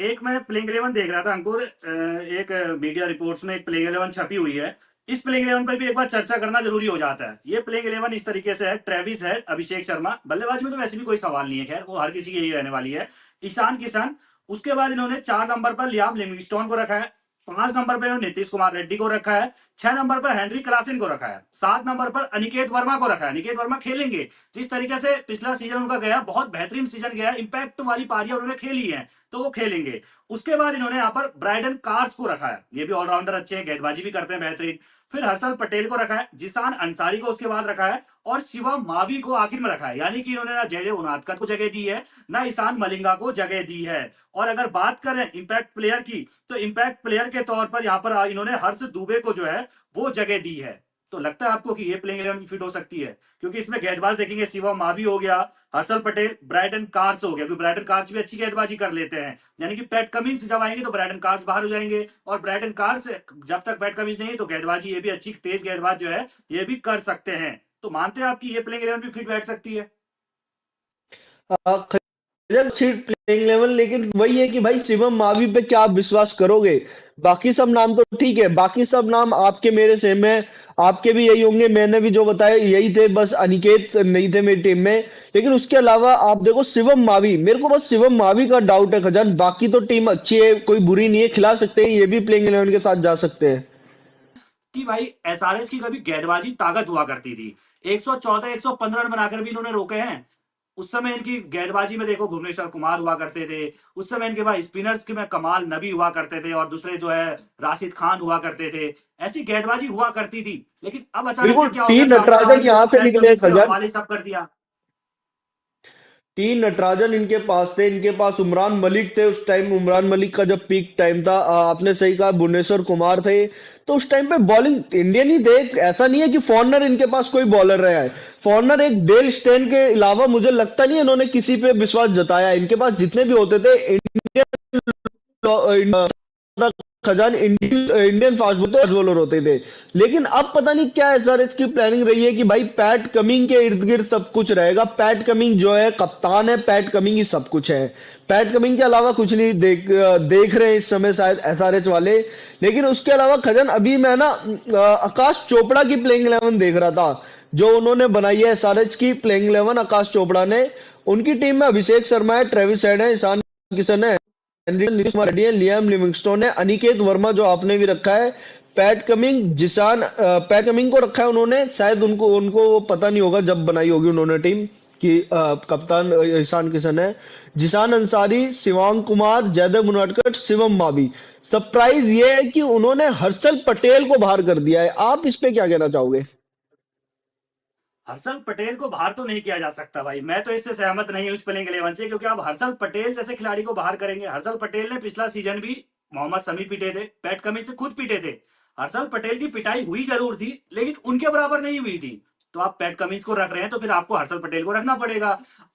एक मैं प्लेइंग 11 देख रहा था अंकुर, एक मीडिया रिपोर्ट्स में एक प्लेइंग 11 छपी हुई है। इस प्लेइंग 11 पर भी एक बार चर्चा करना जरूरी हो जाता है। ये प्लेइंग 11 इस तरीके से है: ट्रेविस है, अभिषेक शर्मा, बल्लेबाज में तो वैसे भी कोई सवाल नहीं है, खैर वो हर किसी की यही रहने वाली है। ईशान किशन। उसके बाद इन्होंने 4 नंबर पर लियाम लिविंगस्टोन को रखा है। 5 नंबर पर इन्होंने नीतीश कुमार रेड्डी को रखा है। 6 नंबर पर हेनरी क्लासन को रखा है। 7 नंबर पर अनिकेत वर्मा को रखा है। अनिकेत वर्मा खेलेंगे। जिस तरीके से पिछला सीजन उनका गया, बहुत बेहतरीन सीजन गया, इंपैक्ट वाली पारियां उन्होंने खेली है, तो वो खेलेंगे। उसके बाद इन्होंने यहाँ पर ब्राइडन कार्स को रखा है। ये भी ऑलराउंडर अच्छे हैं, गेंदबाजी भी करते हैं बेहतरीन। फिर हर्षल पटेल को रखा है, जिसान अंसारी को उसके बाद रखा है, और शिवम मावी को आखिर में रखा है। यानी कि इन्होंने ना जय उनादकर को जगह दी है, ना ईशान मलिंगा को जगह दी है। और अगर बात करें इंपैक्ट प्लेयर की, तो इंपैक्ट प्लेयर के तौर पर यहाँ पर इन्होंने हर्ष दुबे को जो है वो जगह दी है। तो लगता है आपको कि ये प्लेइंग 11 फिट हो सकती है? क्योंकि इसमें गेंदबाज देखेंगे, शिवम मावी हो गया, हर्षल पटेल, ब्राइडन कार्स हो गया, क्योंकि ब्राइडन कार्स भी अच्छी गेंदबाजी कर लेते हैं। यानी कि पैट कमिंस जब आएंगे तो ब्राइडन कार्स बाहर हो जाएंगे, और ब्राइडन कार्स जब तक पैट कमिंस नहीं है तो गेंदबाजी ये भी अच्छी तेज गेंदबाज जो है ये भी कर सकते हैं। तो मानते हैं आपकी ये प्लेइंग 11 भी फिट बैठ सकती है? खजर सीट प्लेइंग लेवल, लेकिन वही है कि भाई शिवम मावी पे क्या आप विश्वास करोगे? बाकी सब नाम तो ठीक है, बाकी सब नाम आपके मेरे सेम है, आपके भी यही होंगे, मैंने भी जो बताया यही थे, बस अनिकेत नहीं थे मेरी टीम में। लेकिन उसके अलावा आप देखो शिवम मावी, मेरे को बस शिवम मावी का डाउट है खजान, बाकी तो टीम अच्छी है, कोई बुरी नहीं है, खिला सकते हैं, ये भी प्लेइंग इलेवन के साथ जा सकते हैं। कि भाई एसआरएच की कभी गेंदबाजी ताकत हुआ करती थी। 114 115 रन बनाकर भी इन्होंने रोके हैं। उस समय इनकी गेंदबाजी में देखो, भुवनेश्वर कुमार हुआ करते थे। उस समय इनके पास स्पिनर्स के में कमाल नबी हुआ करते थे, और दूसरे जो है राशिद खान हुआ करते थे। ऐसी गेंदबाजी हुआ करती थी। लेकिन अब अचानक बिल्कुल, से क्या हो टी गया कि आपने नटराजन भाई यहाँ से पैट निकले कमिंस के खजान। हवाले सब कर दिया। टी नटराजन इनके पास थे, इनके पास उमरान मलिक थे उस टाइम, उमरान मलिक का जब पीक टाइम था। आपने सही कहा, भुवनेश्वर कुमार थे। तो उस टाइम पे बॉलिंग इंडियन ही थे, ऐसा नहीं है कि फॉरनर इनके पास कोई बॉलर रहा है। फॉरनर एक डेल स्टेन के अलावा मुझे लगता नहीं है इन्होंने किसी पे विश्वास जताया, इनके पास जितने भी होते थे इंडियन खजान, इंडियन फास्ट बॉलर होते थे। लेकिन अब पता नहीं क्या एसआरएच की प्लानिंग रही है कि भाई पैट कमिंग के इर्द गिर्द सब कुछ रहेगा, पैट कमिंग जो है कप्तान है, पैट कमिंग ही सब कुछ है, पैट कमिंग के अलावा कुछ नहीं देख रहे हैं इस समय शायद एसआरएच वाले। लेकिन उसके अलावा खजन अभी मैं ना आकाश चोपड़ा की प्लेइंग 11 देख रहा था, जो उन्होंने बनाई है एसआरएच की प्लेइंग 11, आकाश चोपड़ा ने। उनकी टीम में अभिषेक शर्मा है, ट्रेविस हेड है, ईशान किशन है, नीतीश कुमार रेड्डी है, लियाम लिविंगस्टोन है, अनिकेत वर्मा जो आपने भी रखा है, पैट कमिंग, पैट कमिंग को रखा है उन्होंने, शायद उनको उनको वो पता नहीं होगा जब बनाई होगी उन्होंने टीम कि कप्तान ईशान किशन है, जिसान अंसारी, शिवांग कुमार, जयदेव उनादकट, शिवम मावी। सरप्राइज ये है कि उन्होंने हर्षल पटेल को बाहर कर दिया है, आप इस पे क्या कहना चाहोगे? हर्षल पटेल को बाहर तो नहीं किया जा सकता भाई, मैं तो इससे सहमत नहीं हूं इस प्लेइंग 11 से। क्योंकि आप हर्षल पटेल जैसे खिलाड़ी को बाहर करेंगे? हर्षल पटेल ने पिछला सीजन भी मोहम्मद शमी पीटे थे, पैट कमिंस से खुद पीटे थे। हर्षल पटेल की पिटाई हुई जरूर थी, लेकिन उनके बराबर नहीं हुई थी। तो आप पैट कमिंस को रख रहे हैं, तो फिर आपको हर्षल पटेल को रखना पड़ेगा।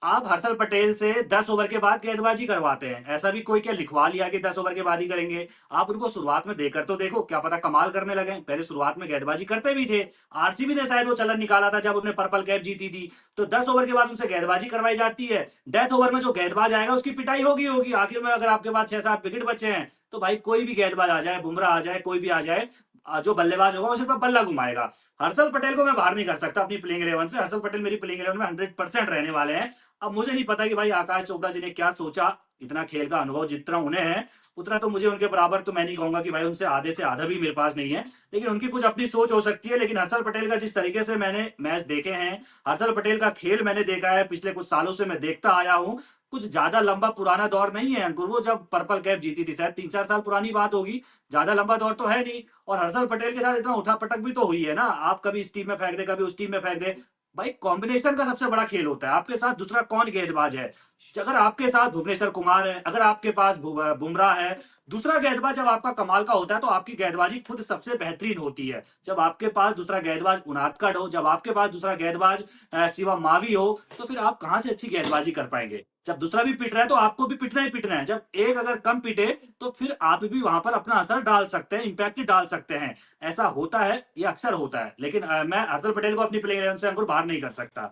आप हर्षल पटेल से 10 ओवर के बाद गेंदबाजी करवाते हैं, ऐसा भी कोई क्या लिखवा लिया कि 10 ओवर के बाद ही करेंगे? आप उनको शुरुआत में देकर तो देखो, क्या पता कमाल करने लगे। पहले शुरुआत में गेंदबाजी करते भी थे। आरसीबी ने शायद वो चलन निकाला था जब उन्होंने पर्पल कैप जीती थी। तो 10 ओवर के बाद उनसे गेंदबाजी करवाई जाती है। डेथ ओवर में जो गेंदबाज आएगा उसकी पिटाई होगी होगी। आखिर में अगर आपके पास 6-7 विकेट बचे हैं, तो भाई कोई भी गेंदबाज आ जाए, बुमराह आ जाए, कोई भी आ जाए, जो बल्लेबाज होगा वो सिर्फ बल्ला घुमाएगा। हर्षल पटेल को मैं बाहर नहीं कर सकता अपनी प्लेइंग 11 से। हर्षल पटेल मेरी प्लेइंग 11 में 100% रहने वाले हैं। अब मुझे नहीं पता कि भाई आकाश चोपड़ा जी ने क्या सोचा। इतना खेल का अनुभव जितना उन्हें है, उतना तो मुझे उनके बराबर तो मैं नहीं कहूंगा कि भाई उनसे आधे से आधा भी मेरे पास नहीं है। लेकिन उनकी कुछ अपनी सोच हो सकती है। लेकिन हर्षल पटेल का जिस तरीके से मैंने मैच देखे हैं, हर्षल पटेल का खेल मैंने देखा है, पिछले कुछ सालों से मैं देखता आया हूं। कुछ ज्यादा लंबा पुराना दौर नहीं है अंकुर। वो जब पर्पल कैप जीती थी, शायद 3-4 साल पुरानी बात होगी, ज्यादा लंबा दौर तो है नहीं। और हर्षल पटेल के साथ इतना उठा पटक भी तो हुई है ना, आप कभी इस टीम में फेंक दे, कभी उस टीम में फेंक दे। भाई कॉम्बिनेशन का सबसे बड़ा खेल होता है। आपके साथ दूसरा कौन गेंदबाज है? अगर आपके साथ भुवनेश्वर कुमार है, अगर आपके पास बुमराह है, दूसरा गेंदबाज जब आपका कमाल का होता है, तो आपकी गेंदबाजी खुद सबसे बेहतरीन होती है। जब आपके पास दूसरा गेंदबाज उनादकट हो, जब आपके पास दूसरा गेंदबाज शिवम मावी हो, तो फिर आप कहां से अच्छी गेंदबाजी कर पाएंगे? जब दूसरा भी पिट रहा है तो आपको भी पिटना ही पिटना है। जब एक अगर कम पिटे, तो फिर आप भी वहां पर अपना असर डाल सकते हैं, इंपैक्ट डाल सकते हैं। ऐसा होता है, ये अक्सर होता है। लेकिन मैं हर्षल पटेल को अपनी प्लेइंग 11 से अंकुर बाहर नहीं कर सकता।